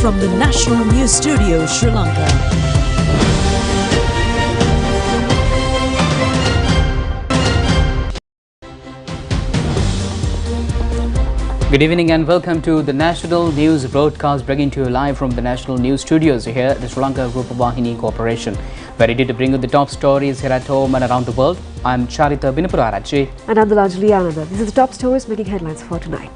from the National News Studio, Sri Lanka. Good evening and welcome to the National News broadcast, bringing to you live from the National News Studios here at the ChannelEye Rupavahini Corporation. We're ready to bring you the top stories here at home and around the world. I'm Charita Binapurarachi. And I'm Anjali Ananda. These are the top stories making headlines for tonight.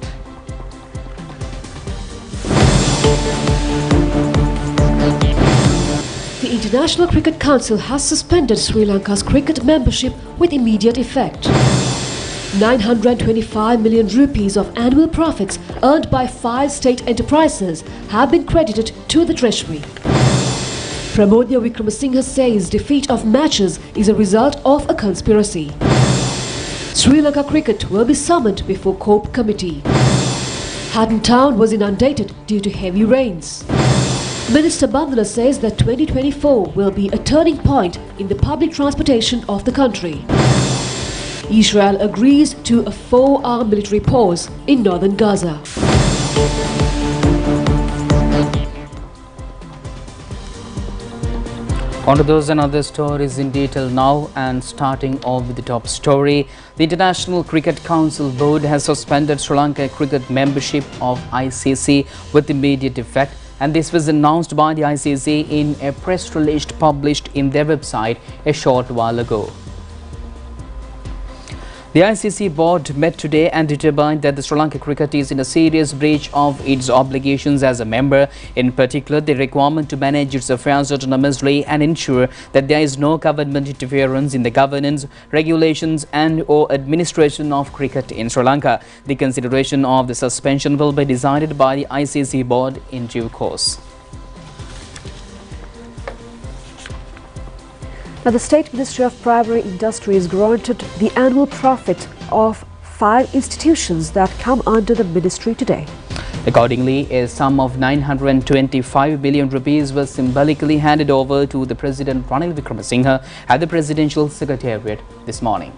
The International Cricket Council has suspended Sri Lanka's cricket membership with immediate effect. 925 million rupees of annual profits earned by 5 state enterprises have been credited to the treasury. Pramodya Wickramasinghe says defeat of matches is a result of a conspiracy. Sri Lanka cricket will be summoned before COPE committee. Haddon town was inundated due to heavy rains. Minister Bandula says that 2024 will be a turning point in the public transportation of the country. Israel agrees to a 4-hour military pause in northern Gaza. On to those and other stories in detail now, and starting off with the top story. The International Cricket Council Board has suspended Sri Lanka cricket membership of ICC with immediate effect, and this was announced by the ICC in a press release published in their website a short while ago. The ICC board met today and determined that the Sri Lanka cricket is in a serious breach of its obligations as a member, in particular the requirement to manage its affairs autonomously and ensure that there is no government interference in the governance, regulations and/or administration of cricket in Sri Lanka. The consideration of the suspension will be decided by the ICC board in due course. Now, the State Ministry of Primary Industries granted the annual profit of 5 institutions that come under the ministry today. Accordingly, a sum of 925 billion rupees was symbolically handed over to the President Ranil Wickramasinghe at the Presidential Secretariat this morning.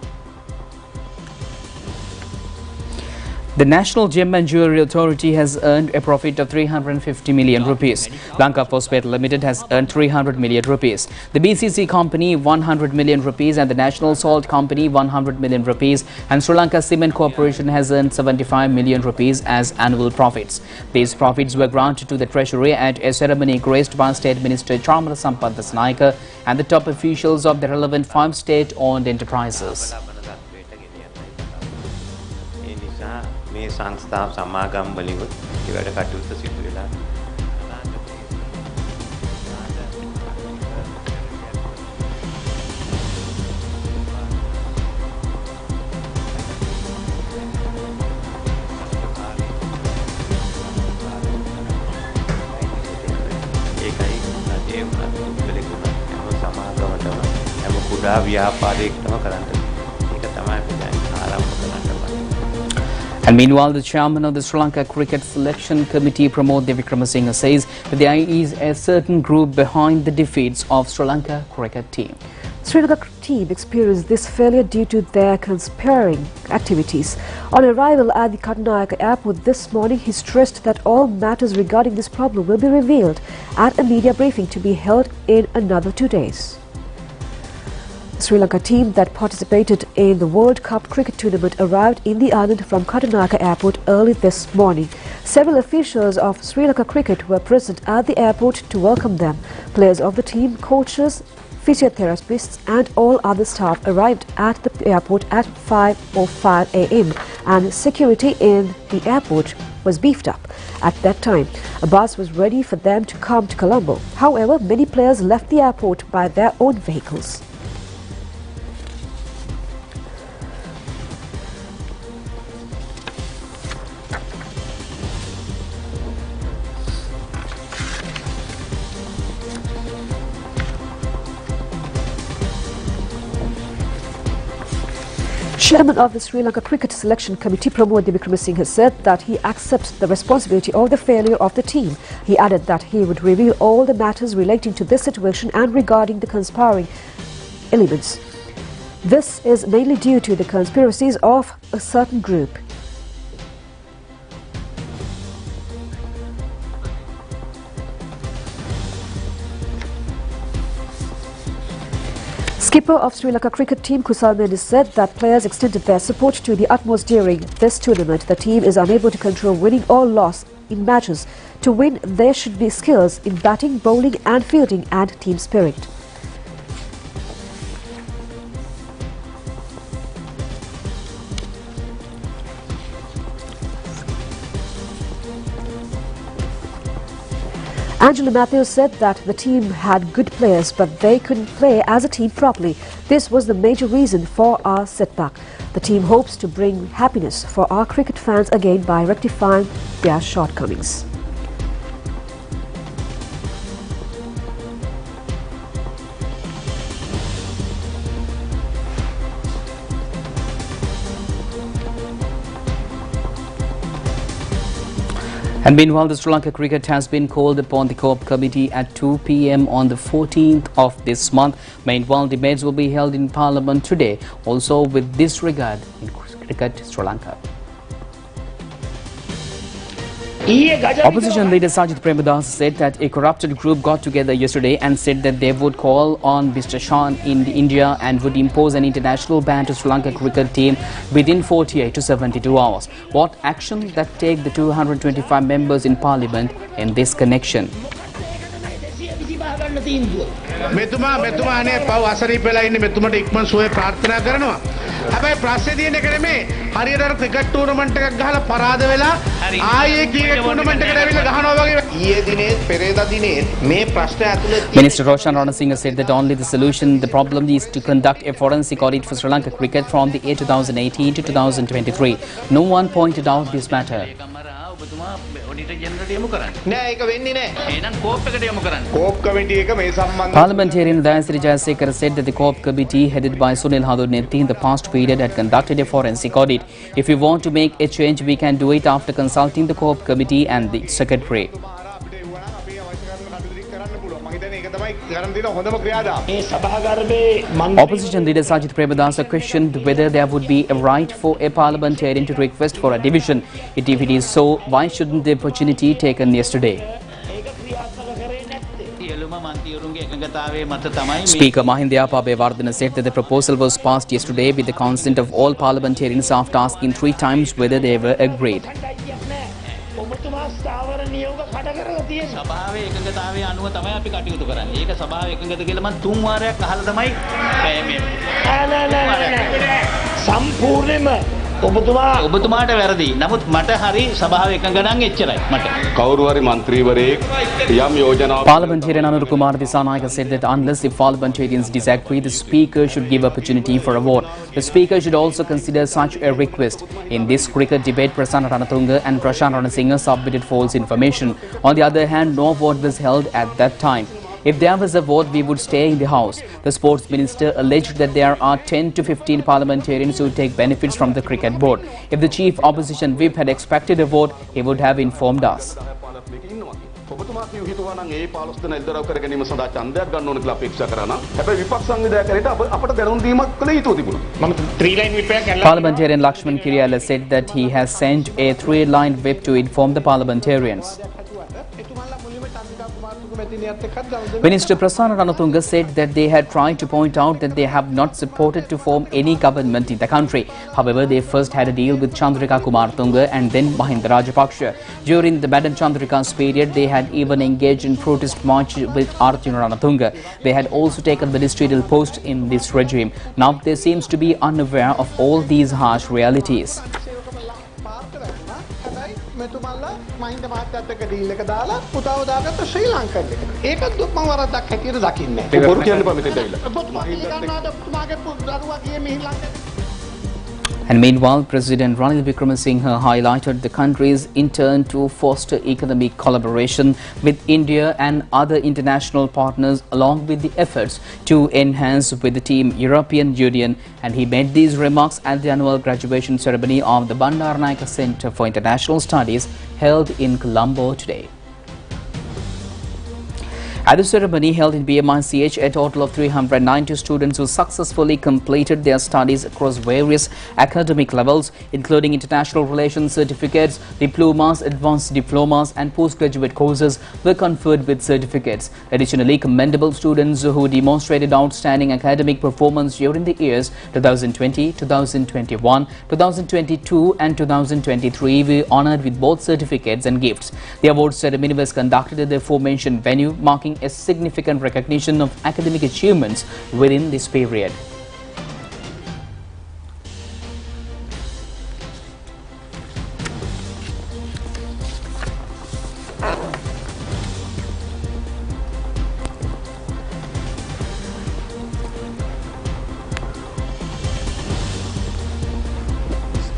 The National Gem and Jewellery Authority has earned a profit of 350 million rupees. Lanka Phosphate Limited has earned 300 million rupees. The BCC Company 100 million rupees and the National Salt Company 100 million rupees, and Sri Lanka Cement Corporation has earned 75 million rupees as annual profits. These profits were granted to the Treasury at a ceremony graced by State Minister Chamala Sampath Dasnaika and the top officials of the relevant 5 state-owned enterprises. මේ සංස්ථාව සමාගම් වලින් ඒ වැඩ කටයුතු සිදු වෙලා ඒකයි ඒ පුද්ගලෙකුට හැම සමාගමටම හැම කුඩා ව්‍යාපාරිකයකටම කරන්න ඒක තමයි අපි දැන් ආරම්භ කරන්න. And meanwhile, the chairman of the Sri Lanka Cricket Selection Committee, Pramodya Wickramasinghe, says that there is a certain group behind the defeats of Sri Lanka cricket team. Sri Lanka team experienced this failure due to their conspiring activities. On arrival at the ChannelEye airport this morning, he stressed that all matters regarding this problem will be revealed at a media briefing to be held in another 2 days. The Sri Lanka team that participated in the World Cup cricket tournament arrived in the island from ChannelEye airport early this morning. Several officials of Sri Lanka cricket were present at the airport to welcome them. Players of the team, coaches, physiotherapists and all other staff arrived at the airport at 5:05 a.m. and security in the airport was beefed up. At that time, a bus was ready for them to come to Colombo. However, many players left the airport by their own vehicles. Chairman of the Sri Lanka Cricket Selection Committee, Pramodya Wickramasinghe, has said that he accepts the responsibility of the failure of the team. He added that he would reveal all the matters relating to this situation and regarding the conspiring elements. This is mainly due to the conspiracies of a certain group. Skipper of Sri Lanka cricket team Kusal Mendis said that players extended their support to the utmost during this tournament. The team is unable to control winning or loss in matches. To win, there should be skills in batting, bowling and fielding and team spirit. Angela Matthews said that the team had good players, but they couldn't play as a team properly. This was the major reason for our setback. The team hopes to bring happiness for our cricket fans again by rectifying their shortcomings. And meanwhile, the Sri Lanka cricket has been called upon the COP committee at 2 p.m. on the 14th of this month. Meanwhile, debates will be held in Parliament today, also with this regard in cricket Sri Lanka. Opposition leader Sajith Premadasa said that a corrupted group got together yesterday and said that they would call on Mr. Shah in India and would impose an international ban to Sri Lanka cricket team within 48 to 72 hours. What action that take the 225 members in parliament in this connection? මෙතුමා අනේ පව් අසරීප වෙලා ඉන්නේ මෙතුමට ඉක්මන් සුවය ප්‍රාර්ථනා කරනවා. හැබැයි ප්‍රශ්නේ තියෙන එක නෙමේ හරියට අර ක්‍රිකට් ටූර්නමන්ට් එකක් ගහලා පරාද වෙලා ආයේ ක්‍රිකට් ටූර්නමන්ට් එකට ඇවිල්ලා ගහනවා වගේ ඊයේ දිනේත් පෙරේදා දිනේත් මේ ප්‍රශ්න ඇතුළේ Minister Roshan Ranasinghe said that only the solution, the problem is to conduct a forensic audit for Sri Lanka cricket from the year 2018 to 2023. No one pointed out this matter. Parliamentarian Dayasri Jayasekara said that the COP committee headed by Sunil Hadunetti in the past period had conducted a forensic audit. If we want to make a change, we can do it after consulting the COP committee and the secretary. Opposition leader Sajith Premadasa questioned whether there would be a right for a parliamentarian to request for a division. If it is so, why shouldn't the opportunity taken yesterday? Speaker Mahindayapa Bewardena said that the proposal was passed yesterday with the consent of all parliamentarians after asking 3 times whether they were agreed. ඔබතුමාට වැරදි. නමුත් මට හරි සභාව එකඟ නම් එච්චරයි මට. කවුරු හරි മന്ത്രിවරයෙක් යම් යෝජනාවක් Parliamentarian Anur Kumar Dissanayake said that unless the parliamentarians disagree, the speaker should give opportunity for a vote. The speaker should also consider such a request. In this cricket debate, Prasanna Ranatunga and Prashant Ranasinghe submitted false information. On the other hand, no vote was held at that time. If there was a vote, we would stay in the house. The sports minister alleged that there are 10 to 15 parliamentarians who take benefits from the cricket board. If the chief opposition whip had expected a vote, he would have informed us. ඔබතුමා කියු හිතුවා නම් ඒ 15 දෙනා එල්දරව් කර ගැනීම සඳහා ඡන්දයක් ගන්න ඕන කියලා අපේක්ෂා කරා නම් හැබැයි විපක්ෂ සංවිධායකයට අපට දැනුම් දීමක් කළ යුතු තිබුණා. මම 3 line whip එකක් ඇල්ලලා Parliamentarian Lakshman Kiriyala said that he has sent a 3-line whip to inform the parliamentarians. Minister Prasanna Ranatunga said that they had tried to point out that they have not supported to form any government in the country. However, they first had a deal with Chandrika Kumartunga and then Mahinda Rajapaksha. During the Madam Chandrika's period, they had even engaged in protest march with Arjuna Ranatunga. They had also taken ministerial posts in this regime. Now they seems to be unaware of all these harsh realities. Mahinda මහත්තයත් එක්ක deal එක දාලා පුතාව දාගත්ත ශ්‍රී Lankan එකට. ඒකත් දුක් මම වරද්දක් හැටියට දකින්නේ නැහැ. බොරු කියන්න එපා මෙතෙන්ට ඇවිල්ලා. ඔබතුමාගේ දරුවා ගියේ මෙහි ලංකෙට. And meanwhile, President Ranil Wickremesinghe highlighted the country's intent to foster economic collaboration with India and other international partners, along with the efforts to enhance with the team European Union. And he made these remarks at the annual graduation ceremony of the Bandaranaike Centre for International Studies held in Colombo today. At the ceremony held in BMICH, a total of 390 students who successfully completed their studies across various academic levels, including international relations certificates, diplomas, advanced diplomas and postgraduate courses, were conferred with certificates. Additionally, commendable students who demonstrated outstanding academic performance during the years 2020, 2021, 2022 and 2023 were honoured with both certificates and gifts. The award ceremony was conducted at the aforementioned venue, marking a significant recognition of academic achievements within this period.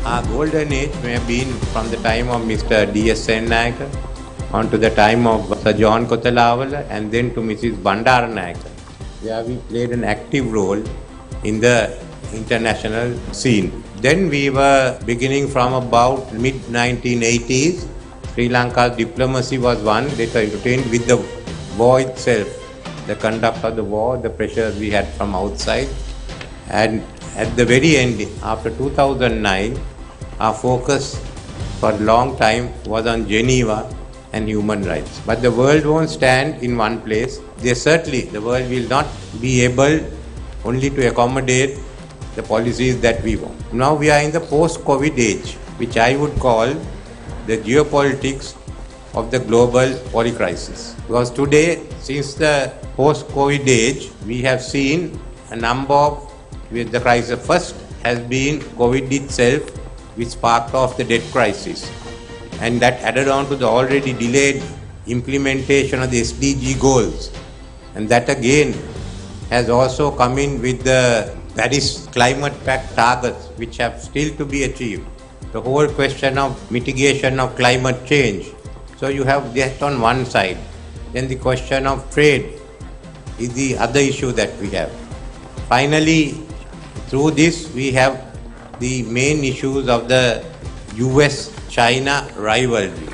Our golden age may have been from the time of Mr. D.S. Sennaika on to the time of Sir John Kothalavala and then to Mrs. Bandaranaika, where we played an active role in the international scene. Then we were beginning from about mid-1980s. Sri Lanka's diplomacy was one that entertained with the war itself, the conduct of the war, the pressures we had from outside. And at the very end, after 2009, our focus for a long time was on Geneva and human rights. But the world won't stand in one place. The world will not be able only to accommodate the policies that we want. Now we are in the post-COVID age, which I would call the geopolitics of the global polycrisis. Because today, since the post-COVID age, we have seen a number of with the crisis. First has been COVID itself, which sparked off the debt crisis. And that added on to the already delayed implementation of the SDG goals. And that again has also come in with the Paris Climate Pact targets, which have still to be achieved. The whole question of mitigation of climate change. So you have that on one side. Then the question of trade is the other issue that we have. Finally, through this, we have the main issues of the US-China rivalry,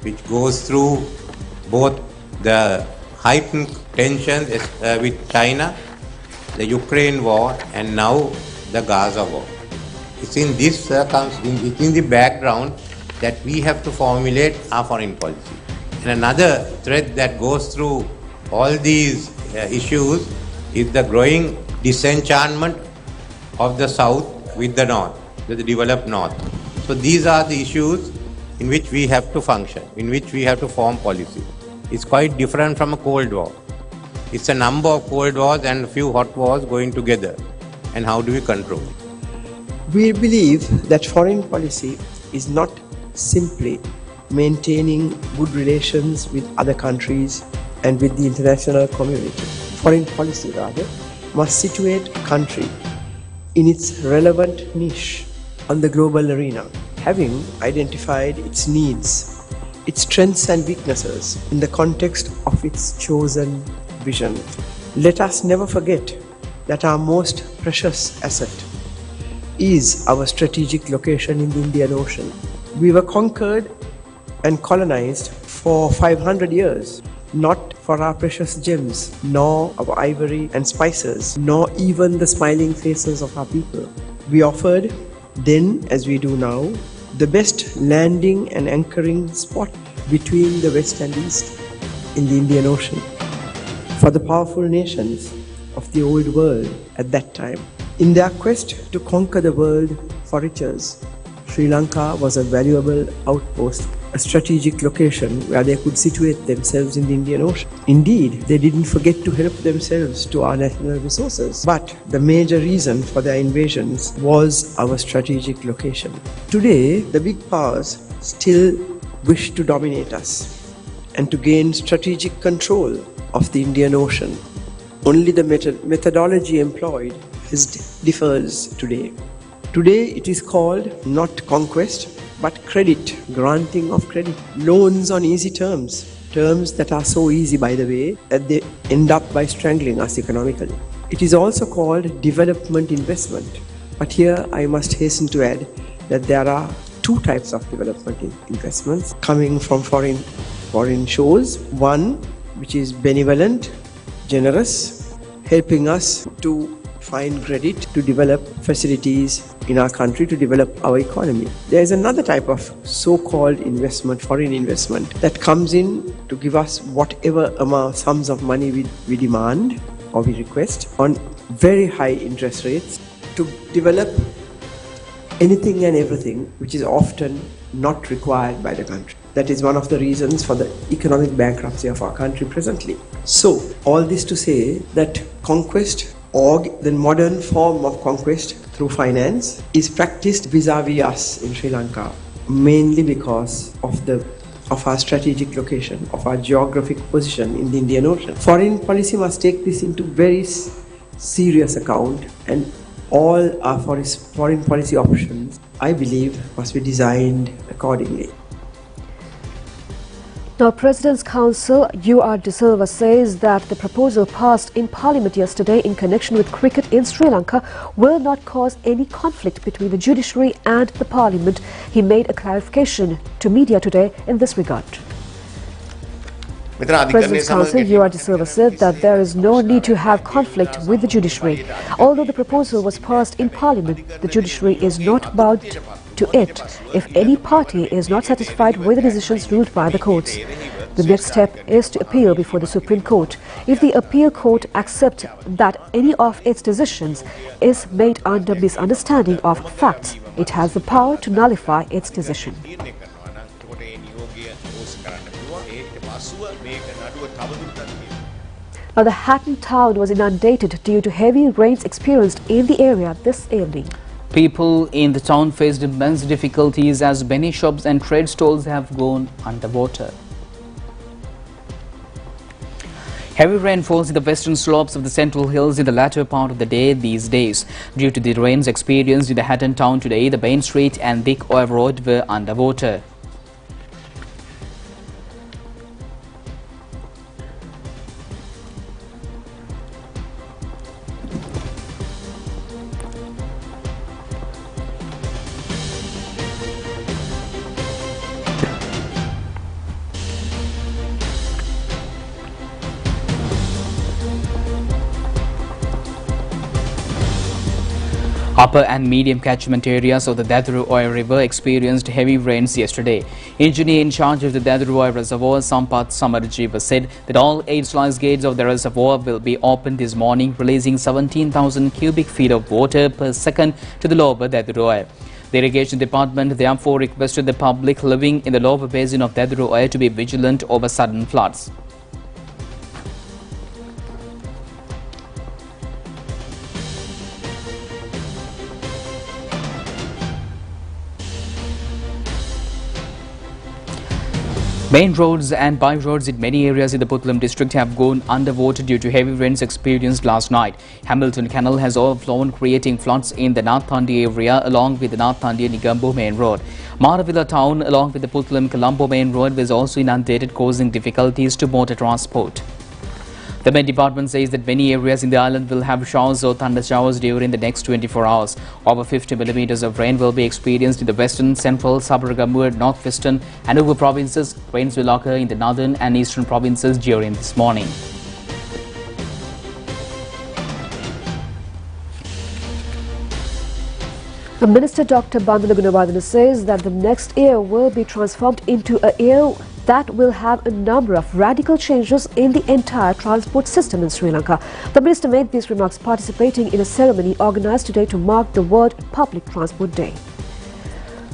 which goes through both the heightened tensions with China, the Ukraine war, and now the Gaza war. It's in this it's in the background that we have to formulate our foreign policy. And another thread that goes through all these issues is the growing disenchantment of the South with the North, with the developed North. So these are the issues in which we have to function, in which we have to form policy. It's quite different from a Cold War. It's a number of Cold Wars and a few hot wars going together. And how do we control it? We believe that foreign policy is not simply maintaining good relations with other countries and with the international community. Foreign policy, rather, must situate a country in its relevant niche on the global arena, having identified its needs, its strengths and weaknesses in the context of its chosen vision. Let us never forget that our most precious asset is our strategic location in the Indian Ocean. We were conquered and colonized for 500 years, not for our precious gems, nor our ivory and spices, nor even the smiling faces of our people. We offered, then as we do now, the best landing and anchoring spot between the West and East in the Indian Ocean for the powerful nations of the old world at that time. In their quest to conquer the world for riches, Sri Lanka was a valuable outpost, a strategic location where they could situate themselves in the Indian Ocean. Indeed, they didn't forget to help themselves to our national resources. But the major reason for their invasions was our strategic location. Today, the big powers still wish to dominate us and to gain strategic control of the Indian Ocean. Only the methodology employed differs today. Today it is called not conquest but credit, granting of credit, loans on easy terms, terms that are so easy by the way that they end up by strangling us economically. It is also called development investment, but here I must hasten to add that there are two types of development investments coming from foreign shores. One, which is benevolent, generous, helping us to find credit to develop facilities in our country, to develop our economy. There is another type of so-called investment, foreign investment, that comes in to give us whatever amount, sums of money we demand or we request on very high interest rates to develop anything and everything which is often not required by the country. That is one of the reasons for the economic bankruptcy of our country presently. So, all this to say that conquest, or the modern form of conquest through finance, is practiced vis-a-vis us in Sri Lanka, mainly because of our strategic location, of our geographic position in the Indian Ocean. Foreign policy must take this into very serious account, and all our foreign policy options, I believe, must be designed accordingly. Now, President's Counsel U.R. De Silva says that the proposal passed in Parliament yesterday in connection with cricket in Sri Lanka will not cause any conflict between the judiciary and the Parliament. He made a clarification to media today in this regard. President's Counsel U.R. De Silva said that there is no need to have conflict with the judiciary. Although the proposal was passed in Parliament, the judiciary is not bound to it if any party is not satisfied with the decisions ruled by the courts. The next step is to appeal before the Supreme Court. If the appeal court accepts that any of its decisions is made under misunderstanding of facts, it has the power to nullify its decision. Now, the Hatton town was inundated due to heavy rains experienced in the area this evening. People in the town faced immense difficulties as many shops and trade stalls have gone underwater. Heavy rain falls in the western slopes of the central hills in the latter part of the day these days. Due to the rains experienced in the Hatton town today, the Bain Street and Dick Oil Road were underwater. Upper and medium catchment areas of the Dadru-Oy River experienced heavy rains yesterday. Engineer in charge of the Dadru-Oy Reservoir, Sampath Samarjeeva, said that all 8 sluice gates of the reservoir will be opened this morning, releasing 17,000 cubic feet of water per second to the lower Dadru-Oy. The Irrigation Department therefore requested the public living in the lower basin of Dadru-Oy to be vigilant over sudden floods. Main roads and by roads in many areas in the Puttalam district have gone underwater due to heavy rains experienced last night. Hamilton Canal has overflown, creating floods in the Nathandi area along with the Nathandi-Negombo main road. Maravilla town along with the Puttalam-Colombo main road was also inundated, causing difficulties to motor transport. The Met Department says that many areas in the island will have showers or thunder showers during the next 24 hours. Over 50 millimeters of rain will be experienced in the western, central, Sabaragamuwa, northwestern and Uva provinces. Rains will occur in the northern and eastern provinces during this morning. The Minister Dr. Bandula Gunawardena says that the next year will be transformed into a year that will have a number of radical changes in the entire transport system in Sri Lanka. The Minister made these remarks participating in a ceremony organized today to mark the World Public Transport Day.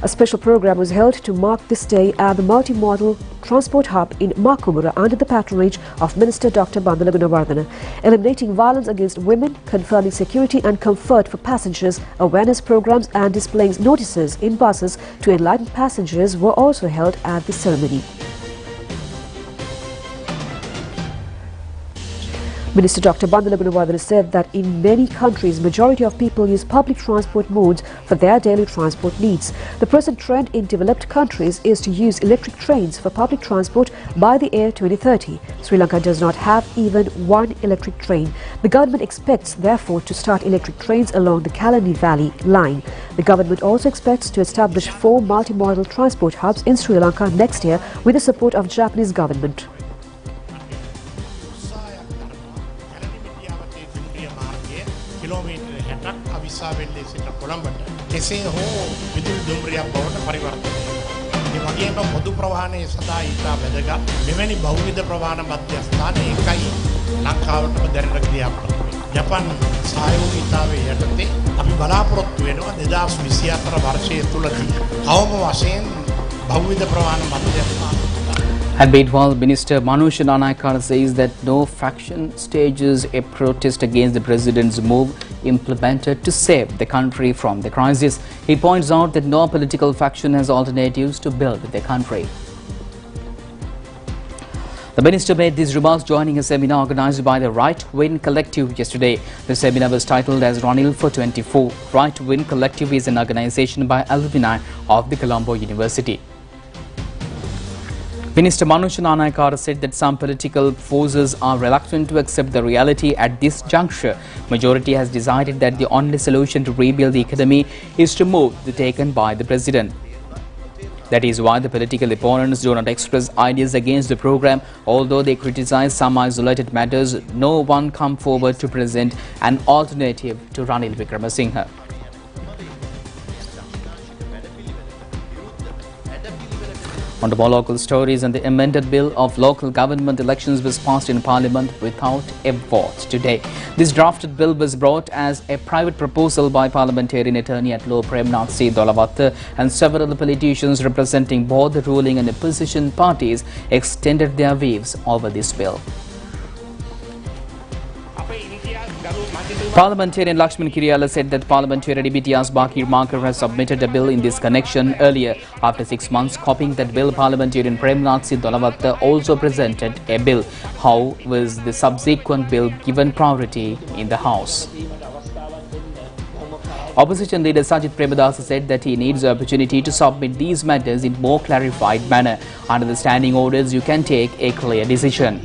A special program was held to mark this day at the multimodal transport hub in Makumura under the patronage of Minister Dr. Bandula Gunawardena. Eliminating violence against women, confirming security and comfort for passengers, awareness programs and displaying notices in buses to enlighten passengers were also held at the ceremony. Minister Dr. Bandula Gunawardena said that in many countries, majority of people use public transport modes for their daily transport needs. The present trend in developed countries is to use electric trains for public transport by the year 2030. Sri Lanka does not have even one electric train. The government expects, therefore, to start electric trains along the Kalani Valley line. The government also expects to establish 4 multimodal transport hubs in Sri Lanka next year with the support of Japanese government. රස්සාවෙල්ලේ සිට කොළඹට කෙසේ හෝ විදුලි දුම්රියක් බවට පරිවර්තනය වෙනවා. ඒ වගේම පොදු ප්‍රවාහනය සඳහා ඉතා වැදගත් මෙවැනි බහුවිධ ප්‍රවාහන මධ්‍යස්ථාන එකයි ලංකාවටම දැනට ක්‍රියාත්මක වෙන්නේ. ජපාන් සහයෝගීතාවයේ යටතේ අපි බලාපොරොත්තු වෙනවා 2024 වර්ෂය තුලදී අවම වශයෙන් බහුවිධ ප්‍රවාහන මධ්‍යස්ථාන. At Bengal, Minister Manoj Nanayakar says that no faction stages a protest against the president's move implemented to save the country from the crisis. He points out that no political faction has alternatives to build the country. The minister made these remarks joining a seminar organized by the Right Wing Collective yesterday. The seminar was titled as Ranil for 24. Right Wing Collective is an organization by alumni of the Colombo University. Minister Manoj Nanayakar said that some political forces are reluctant to accept the reality at this juncture. Majority has decided that the only solution to rebuild the economy is to move the taken by the president. That is why the political opponents do not express ideas against the program. Although they criticize some isolated matters, no one come forward to present an alternative to Ranil Wickremesinghe. On to more local stories, and the amended bill of local government elections was passed in Parliament without a vote today. This drafted bill was brought as a private proposal by parliamentarian attorney at law Premnath C. Dolavatta, and several politicians representing both the ruling and opposition parties extended their views over this bill. Parliamentarian Lakshman Kiriyala said that parliamentarian Ibitias Bakir Marker has submitted a bill in this connection earlier. After 6 months copying that bill, parliamentarian Premnath C. Dolavatta also presented a bill. How was the subsequent bill given priority in the House? Opposition leader Sajid Premadasa said that he needs the opportunity to submit these matters in more clarified manner. Under the standing orders, you can take a clear decision.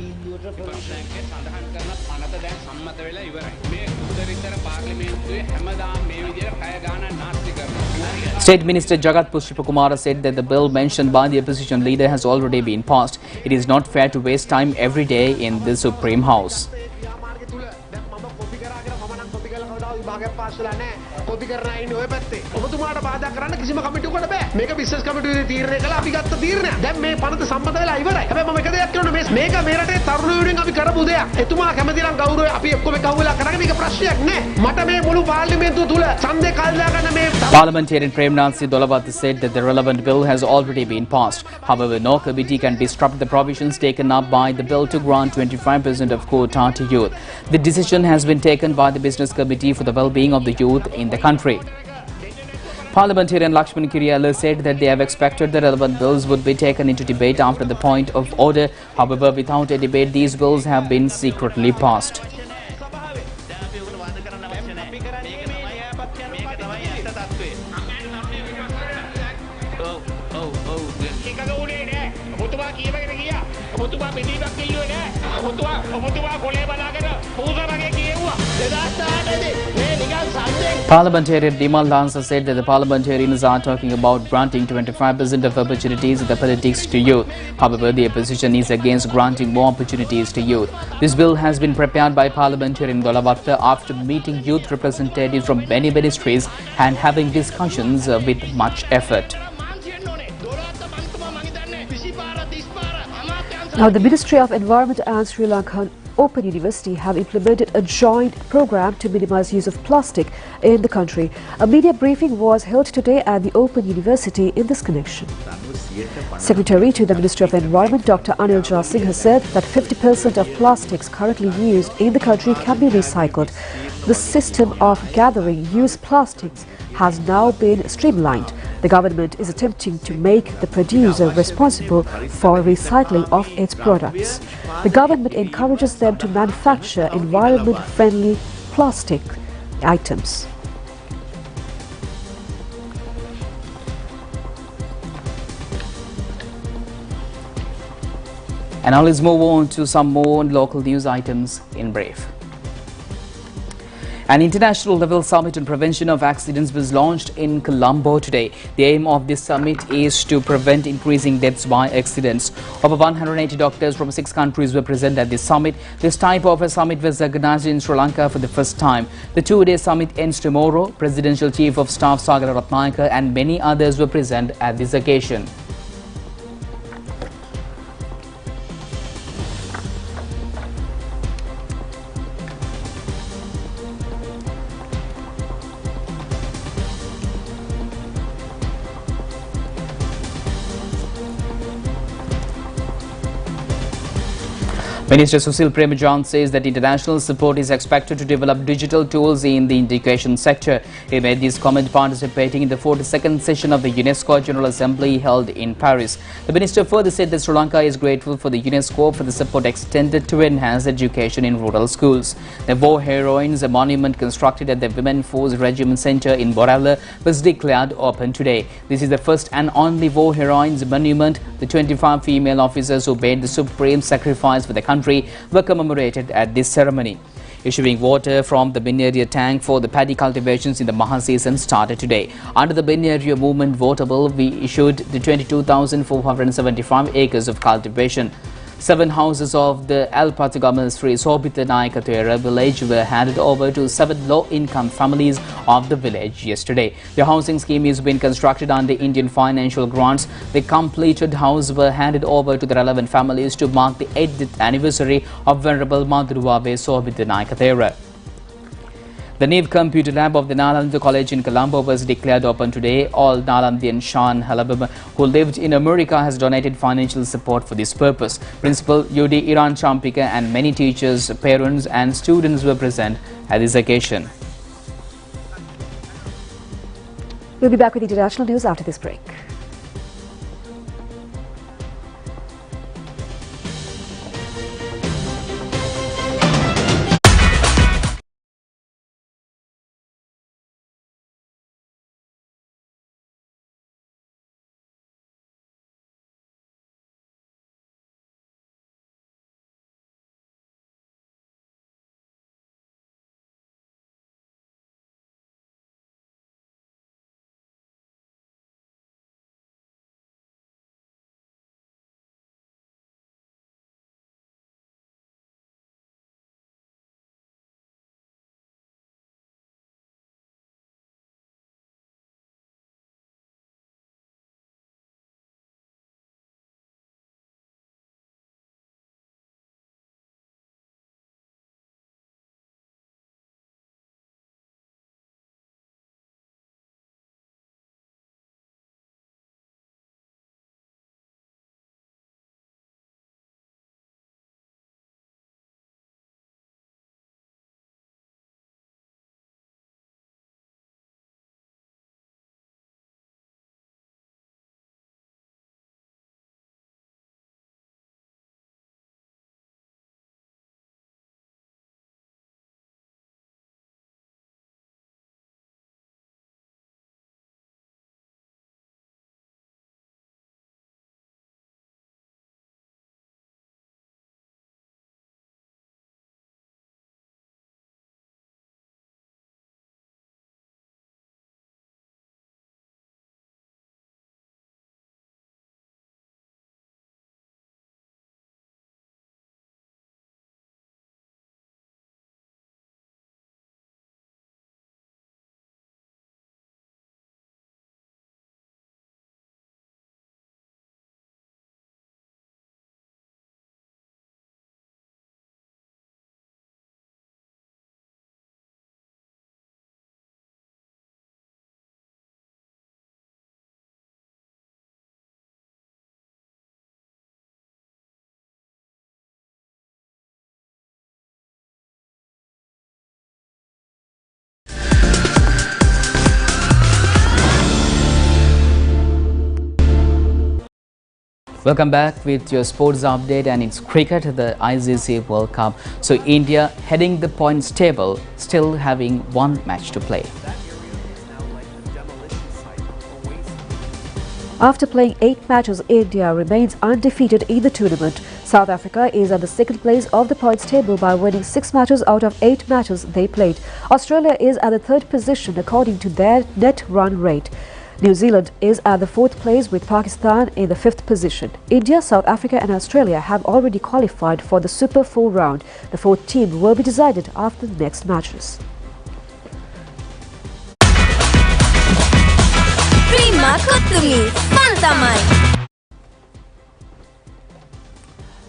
State Minister Jagat Pushpakumara said that the bill mentioned by the opposition leader has already been passed. It is not fair to waste time every day in the Supreme House. Copy කරලා ඉන්නේ ඔය පැත්තේ. ඔබතුමාට බාධා කරන්න කිසිම කමිටුවකට බෑ. මේක බිස්නස් කමිටුවේ තීරණය කළා අපි ගත්ත තීරණයක්. දැන් මේ පනත සම්මත වෙලා ඉවරයි. හැබැයි මම එක දෙයක් කියනවා මේක මේ රටේ තරුණ යුනියන් අපි කරපු දෙයක්. එතුමා කැමති නම් ගෞරවය අපි එක්කම එකහුවලා කරගෙන මේක ප්‍රශ්නයක් නෑ. මට මේ මුළු පාර්ලිමේන්තුව තුල ඡන්දේ කල් දාගන්න මේ Parliamentarian Premnath C. Dolavatta said that the relevant bill has already been passed. However, no committee can disrupt the provisions taken up by the bill to grant 25% of quota to youth. The decision has been taken by the Business Committee for the well-being of the youth in the country. Parliamentarian Lakshman Kiriyala said that they have expected the relevant bills would be taken into debate after the point of order. However, without a debate, these bills have been secretly passed. Parliamentarian Dimal Lansa said that the parliamentarians are talking about granting 25% of opportunities in the politics to youth. However, the opposition is against granting more opportunities to youth. This bill has been prepared by Parliamentarian Dolavatta after meeting youth representatives from many ministries and having discussions with much effort. Now, the Ministry of Environment and Sri Lankan Open University have implemented a joint program to minimize use of plastic in the country. A media briefing was held today at the Open University in this connection. Secretary to the Ministry of Environment, Dr. Anil Jasingh, has said that 50% of plastics currently used in the country can be recycled. The system of gathering used plastics has now been streamlined. The government is attempting to make the producer responsible for recycling of its products. The government encourages them to manufacture environment-friendly plastic items. And now let's move on to some more local news items in brief. An international level summit on prevention of accidents was launched in Colombo today. The aim of this summit is to prevent increasing deaths by accidents. Over 180 doctors from 6 countries were present at this summit. This type of a summit was organized in Sri Lanka for the first time. The 2-day summit ends tomorrow. Presidential Chief of Staff Sagara Ratnayaka and many others were present at this occasion. Minister Susil Premajan says that international support is expected to develop digital tools in the education sector. He made this comment participating in the 42nd session of the UNESCO General Assembly held in Paris. The minister further said that Sri Lanka is grateful for the UNESCO for the support extended to enhance education in rural schools. The War Heroines, a monument constructed at the Women Force Regiment Centre in Borella, was declared open today. This is the first and only War Heroines monument. The 25 female officers who made the supreme sacrifice for the country were commemorated at this ceremony. Issuing water from the Binariya tank for the paddy cultivations in the Maha season started today. Under the Binariya movement water bill, we issued the 22,475 acres of cultivation. 7 houses of the Alpatagama Sri Sobhita Nayakathera village were handed over to 7 low-income families of the village yesterday. The housing scheme is being constructed under Indian financial grants. The completed houses were handed over to the relevant families to mark the 8th anniversary of Venerable Madhuruvabe Sobhita Nayakathera. The new computer lab of the Nalanda College in Colombo was declared open today. All Nalandian Sean Halabam, who lived in America, has donated financial support for this purpose. Principal UD Iran Champika and many teachers, parents and students were present at this occasion. We'll be back with international news after this break. Welcome back with your sports update, and it's cricket, the ICC World Cup. So India heading the points table, still having 1 match to play. After playing 8 matches, India remains undefeated in the tournament. South Africa is at the second place of the points table by winning 6 matches out of 8 matches they played. Australia is at the third position according to their net run rate. New Zealand is at the fourth place with Pakistan in the fifth position. India, South Africa and Australia have already qualified for the Super 4 round. The fourth team will be decided after the next matches.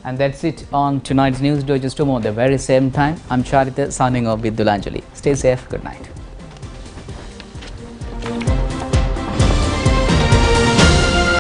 And that's it on tonight's news. Do just tomorrow, the very same time. I'm Charita signing off with Dulanjali. Stay safe. Good night.